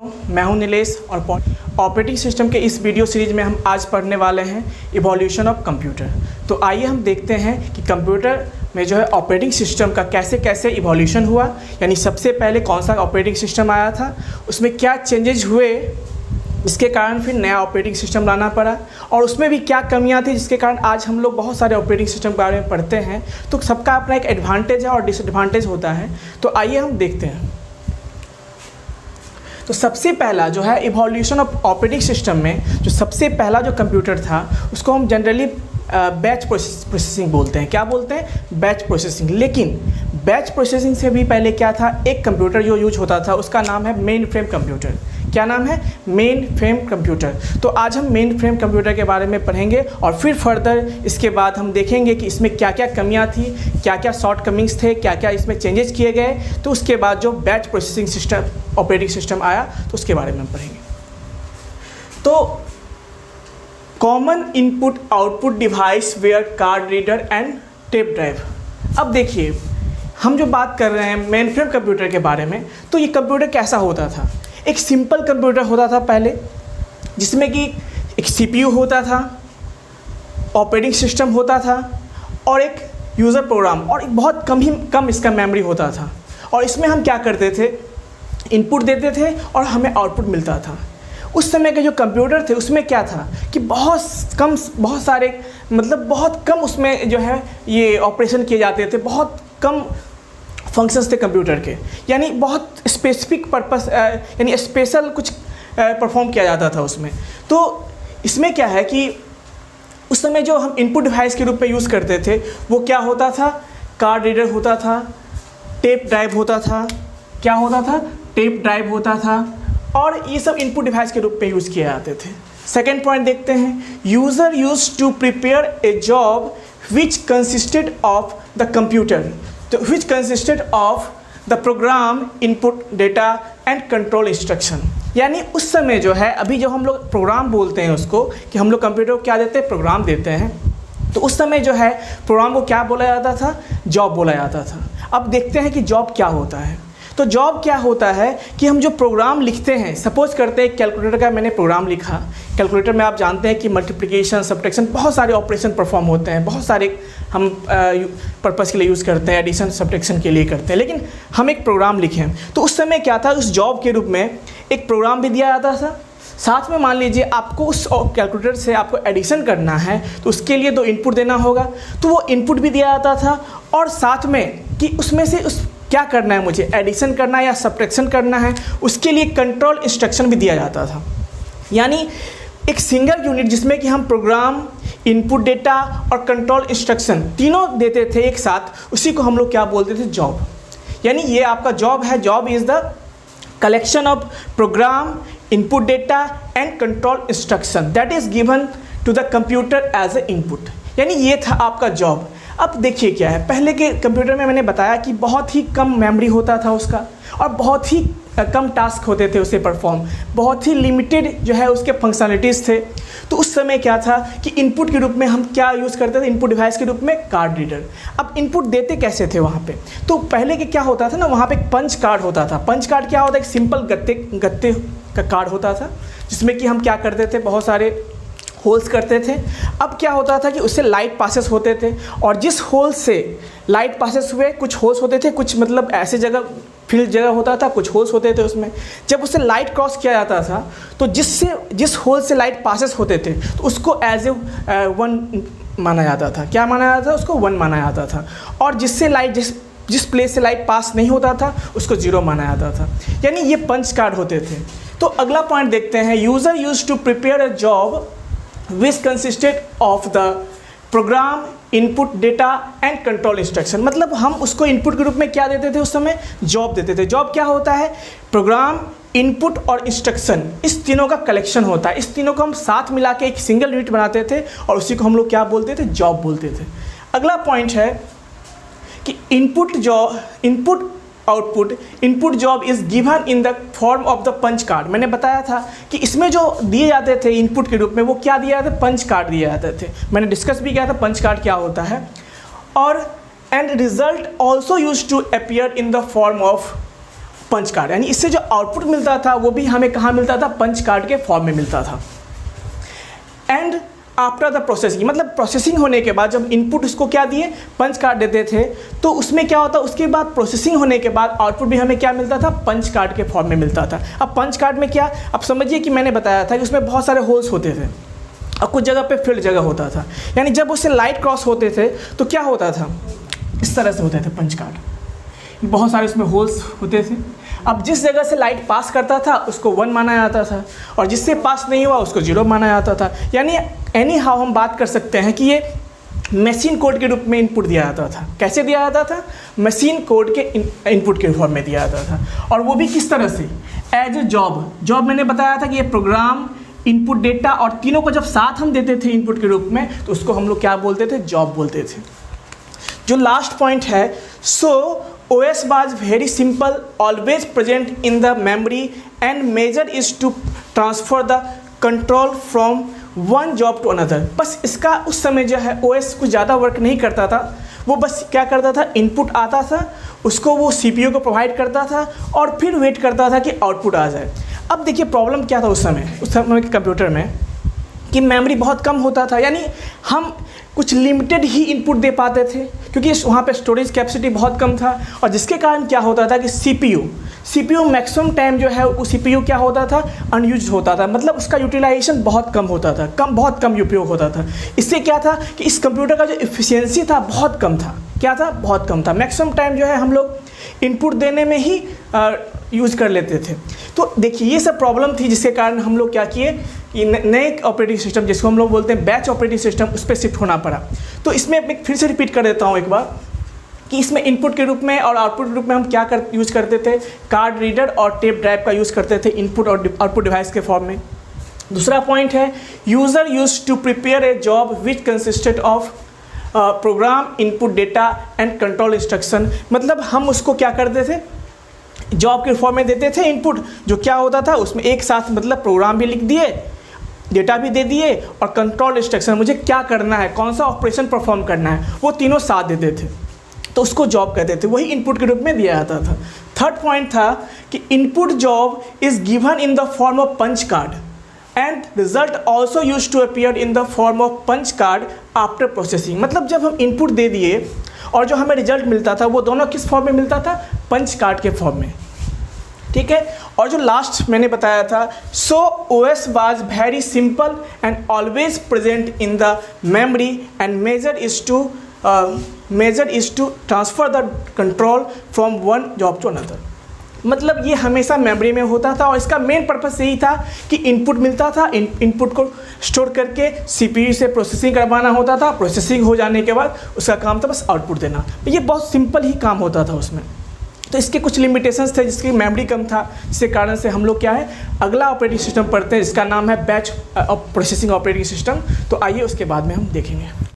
मैं हूं नीलेश और ऑपरेटिंग सिस्टम के इस वीडियो सीरीज में हम आज पढ़ने वाले हैं इवोल्यूशन ऑफ कंप्यूटर। तो आइए हम देखते हैं कि कंप्यूटर में जो है ऑपरेटिंग सिस्टम का कैसे कैसे इवोल्यूशन हुआ, यानी सबसे पहले कौन सा ऑपरेटिंग सिस्टम आया था, उसमें क्या चेंजेज हुए जिसके कारण फिर नया ऑपरेटिंग सिस्टम लाना पड़ा, और उसमें भी क्या कमियां थी जिसके कारण आज हम लोग बहुत सारे ऑपरेटिंग सिस्टम के बारे में पढ़ते हैं। तो सबका अपना एक एडवांटेज है और डिसएडवांटेज होता है। तो आइए हम देखते हैं। तो सबसे पहला जो है इवोल्यूशन ऑफ ऑपरेटिंग सिस्टम में जो सबसे पहला जो कंप्यूटर था उसको हम जनरली बैच प्रोसेसिंग बोलते हैं। क्या बोलते हैं? Batch processing. लेकिन बैच प्रोसेसिंग से भी पहले क्या था, एक कंप्यूटर जो यूज होता था उसका नाम है मेन फ्रेम कंप्यूटर। क्या नाम है? Main frame computer. तो आज हम मेन फ्रेम कंप्यूटर के बारे में पढ़ेंगे और फिर फर्दर इसके बाद हम देखेंगे कि इसमें क्या क्या कमियां थी, क्या क्या शॉर्ट कमिंग्स थे, क्या क्या इसमें चेंजेस किए गए। तो उसके बाद जो batch processing system operating system आया तो उसके बारे में हम पढ़ेंगे। तो common input output device where card reader and tape drive. अब देखिए, हम जो बात कर रहे हैं मेन फ्रेम कंप्यूटर के बारे में, तो ये कंप्यूटर कैसा होता था? एक सिंपल कंप्यूटर होता था पहले, जिसमें कि एक सीपीयू होता था, ऑपरेटिंग सिस्टम होता था और एक यूज़र प्रोग्राम, और एक बहुत कम इसका मेमोरी होता था। और इसमें हम क्या करते थे, इनपुट देते थे और हमें आउटपुट मिलता था। उस समय के जो कंप्यूटर थे उसमें क्या था कि बहुत कम उसमें जो है ये ऑपरेशन किए जाते थे, बहुत कम फंक्शंस थे कंप्यूटर के, यानी बहुत स्पेसिफिक पर्पस यानी स्पेशल कुछ परफॉर्म किया जाता था उसमें। तो इसमें क्या है कि उस समय जो हम इनपुट डिवाइस के रूप में यूज़ करते थे वो क्या होता था, कार्ड रीडर होता था, टेप ड्राइव होता था। क्या होता था? टेप ड्राइव होता था, और ये सब इनपुट डिवाइस के रूप में यूज़ किए जाते थे। सेकेंड पॉइंट देखते हैं, user use to prepare a job which consisted of the computer, which consisted of the program input data and control instruction। यानी उस समय जो है, अभी जो हम लोग प्रोग्राम बोलते हैं उसको, कि हम लोग कंप्यूटर को क्या देते हैं, प्रोग्राम देते हैं। तो उस समय जो है प्रोग्राम को क्या बोला जाता था, जॉब बोला जाता था। अब देखते हैं कि जॉब क्या होता है। तो जॉब क्या होता है कि हम जो प्रोग्राम लिखते हैं, सपोज करते हैं कैलकुलेटर का मैंने प्रोग्राम लिखा। कैलकुलेटर में आप जानते हैं कि मल्टीप्लिकेशन, सब्ट्रैक्शन, बहुत सारे ऑपरेशन परफॉर्म होते हैं, बहुत सारे हम पर्पस के लिए यूज़ करते हैं, एडिशन सब्ट्रैक्शन के लिए करते हैं। लेकिन हम एक प्रोग्राम लिखें तो उस समय क्या था, उस जॉब के रूप में एक प्रोग्राम भी दिया जाता था। साथ में मान लीजिए आपको उस कैलकुलेटर से आपको एडिशन करना है तो उसके लिए 2 इनपुट देना होगा, तो वो इनपुट भी दिया जाता था। और साथ में कि उसमें से क्या करना है, मुझे एडिशन करना है या सब्ट्रैक्शन करना है, उसके लिए कंट्रोल इंस्ट्रक्शन भी दिया जाता था। यानी एक सिंगल यूनिट जिसमें कि हम प्रोग्राम, इनपुट डेटा और कंट्रोल इंस्ट्रक्शन तीनों देते थे एक साथ, उसी को हम लोग क्या बोलते थे, जॉब। यानी ये आपका जॉब है। Job is the collection of program, input data and control instruction that is given to the computer as a input. यानी ये था आपका जॉब। अब देखिए क्या है, पहले के कंप्यूटर में मैंने बताया कि बहुत ही कम मेमोरी होता था उसका, और बहुत ही कम टास्क होते थे उसे परफॉर्म, बहुत ही लिमिटेड जो है उसके फंक्शनलिटीज़ थे। तो उस समय क्या था कि इनपुट के रूप में हम क्या यूज़ करते थे, इनपुट डिवाइस के रूप में कार्ड रीडर। अब इनपुट देते कैसे थे वहाँ पे? तो पहले के क्या होता था ना, वहाँ पे एक पंच कार्ड होता था। पंच कार्ड क्या होता है? एक सिंपल गत्ते का कार्ड होता था, जिसमें कि हम क्या करते थे, बहुत सारे होल्स करते थे। अब क्या होता था कि उससे लाइट पासेस होते थे, और जिस होल से लाइट पासेस हुए, कुछ होल्स होते थे, कुछ मतलब ऐसे जगह फील्ड जगह होता था, कुछ होल्स होते थे उसमें। जब उससे लाइट क्रॉस किया जाता था तो जिस होल से लाइट पासेस होते थे तो उसको एज ए 1 माना जाता था। क्या माना जाता था? उसको 1 माना जाता था। और जिससे लाइट जिस प्लेस से लाइट पास नहीं होता था उसको 0 माना जाता था। यानी ये पंच कार्ड होते थे। तो अगला पॉइंट देखते हैं, user use to prepare a job which consisted of the program, input data and control instruction। मतलब हम उसको इनपुट के रूप में क्या देते थे उस समय, जॉब देते थे। जॉब क्या होता है? प्रोग्राम, इनपुट और इंस्ट्रक्शन, इस तीनों का कलेक्शन होता है। इस तीनों को हम साथ मिला के एक सिंगल यूनिट बनाते थे और उसी को हम लोग क्या बोलते थे, जॉब बोलते थे। अगला पॉइंट है कि input output, input job is given in the form of the punch card. मैंने बताया था कि इसमें जो दिए जाते थे इनपुट के रूप में वो क्या दिए जाते थे, पंच कार्ड दिए जाते थे। मैंने डिस्कस भी किया था पंच कार्ड क्या होता है। और and result also use to appear in the form of punch card, यानी इससे जो आउटपुट मिलता था वो भी हमें कहाँ मिलता था, पंच कार्ड के फॉर्म में मिलता था। एंड आफ्टर द प्रोसेसिंग, मतलब प्रोसेसिंग होने के बाद जब इनपुट उसको क्या दिए, पंच कार्ड देते थे, तो उसमें क्या होता, उसके बाद प्रोसेसिंग होने के बाद आउटपुट भी हमें क्या मिलता था, पंच कार्ड के फॉर्म में मिलता था। अब पंच कार्ड में क्या, अब समझिए कि मैंने बताया था कि उसमें बहुत सारे होल्स होते थे और कुछ जगह पे फील्ड जगह होता था, यानी जब उससे लाइट क्रॉस होते थे तो क्या होता था, इस तरह से होते थे पंच कार्ड, बहुत सारे उसमें होल्स होते थे। अब जिस जगह से लाइट पास करता था उसको 1 माना जाता था और जिससे पास नहीं हुआ उसको 0 माना जाता था। यानी एनी हाउ हम बात कर सकते हैं कि ये मशीन कोड के रूप में इनपुट दिया जाता था। कैसे दिया जाता था, मशीन कोड के इनपुट के फॉर्म में दिया जाता था, और वो भी किस तरह से, एज ए जॉब मैंने बताया था कि ये प्रोग्राम, इनपुट, डेटा और तीनों को जब साथ हम देते थे इनपुट के रूप में तो उसको हम लोग क्या बोलते थे, जॉब बोलते थे। जो लास्ट पॉइंट है, सो OS was very simple, always present in the memory and measure is to transfer the control from one job to another। बस इसका उस समय जो है OS कुछ ज़्यादा वर्क नहीं करता था, वो बस क्या करता था, इनपुट आता था उसको वो CPU को प्रोवाइड करता था और फिर वेट करता था कि आउटपुट आ जाए। अब देखिए प्रॉब्लम क्या था उस समय के कंप्यूटर में कि मेमोरी बहुत कम होता था, यानी हम कुछ लिमिटेड ही इनपुट दे पाते थे क्योंकि वहाँ पे स्टोरेज कैपेसिटी बहुत कम था, और जिसके कारण क्या होता था कि CPU मैक्सिमम टाइम जो है वो CPU क्या होता था, अनयूज होता था, मतलब उसका यूटिलाइजेशन बहुत कम होता था, बहुत कम उपयोग होता था। इससे क्या था कि इस कंप्यूटर का जो एफिशिएंसी था बहुत कम था, क्या था, बहुत कम था। मैक्सिमम टाइम जो है हम लोग इनपुट देने में ही यूज़ कर लेते थे। तो देखिए ये सब प्रॉब्लम थी जिसके कारण हम लोग क्या किए कि नए ऑपरेटिंग सिस्टम जिसको हम लोग बोलते हैं बैच ऑपरेटिंग सिस्टम, उस पर शिफ्ट होना पड़ा। तो इसमें मैं फिर से रिपीट कर देता हूँ एक बार कि इसमें इनपुट के रूप में और आउटपुट के रूप में हम क्या यूज़ करते थे, कार्ड रीडर और टेप ड्राइव का यूज़ करते थे इनपुट और आउटपुट डिवाइस के फॉर्म में। दूसरा पॉइंट है, user use to prepare a job which consisted of program, input, data and control instruction. मतलब हम उसको क्या करते थे, जॉब के फॉर्म में देते थे इनपुट, जो क्या होता था उसमें एक साथ मतलब प्रोग्राम भी लिख दिए, डेटा भी दे दिए और कंट्रोल इंस्ट्रक्शन, मुझे क्या करना है, कौन सा ऑपरेशन परफॉर्म करना है, वो तीनों साथ देते थे, तो उसको जॉब कहते थे, वही इनपुट के रूप में दिया जाता था। थर्ड पॉइंट था कि input job is given in the form of punch card and result also use to appear in the form of punch card after processing. मतलब जब हम इनपुट दे दिए और जो हमें रिजल्ट मिलता था वो दोनों किस फॉर्म में मिलता था, पंच कार्ड के फॉर्म में, ठीक है। और जो लास्ट मैंने बताया था, so OS was very simple and always present in the memory and major is to transfer the control from one job to another. मतलब ये हमेशा मेमोरी में होता था और इसका मेन पर्पस यही था कि इनपुट मिलता था, इनपुट को स्टोर करके CPU से प्रोसेसिंग करवाना होता था, प्रोसेसिंग हो जाने के बाद उसका काम था बस आउटपुट देना। ये बहुत सिंपल ही काम होता था उसमें। तो इसके कुछ लिमिटेशंस थे, जिसकी मेमोरी कम था, जिसके कारण से हम लोग क्या है अगला ऑपरेटिंग सिस्टम पढ़ते हैं जिसका नाम है बैच प्रोसेसिंग ऑपरेटिंग सिस्टम। तो आइए उसके बाद में हम देखेंगे।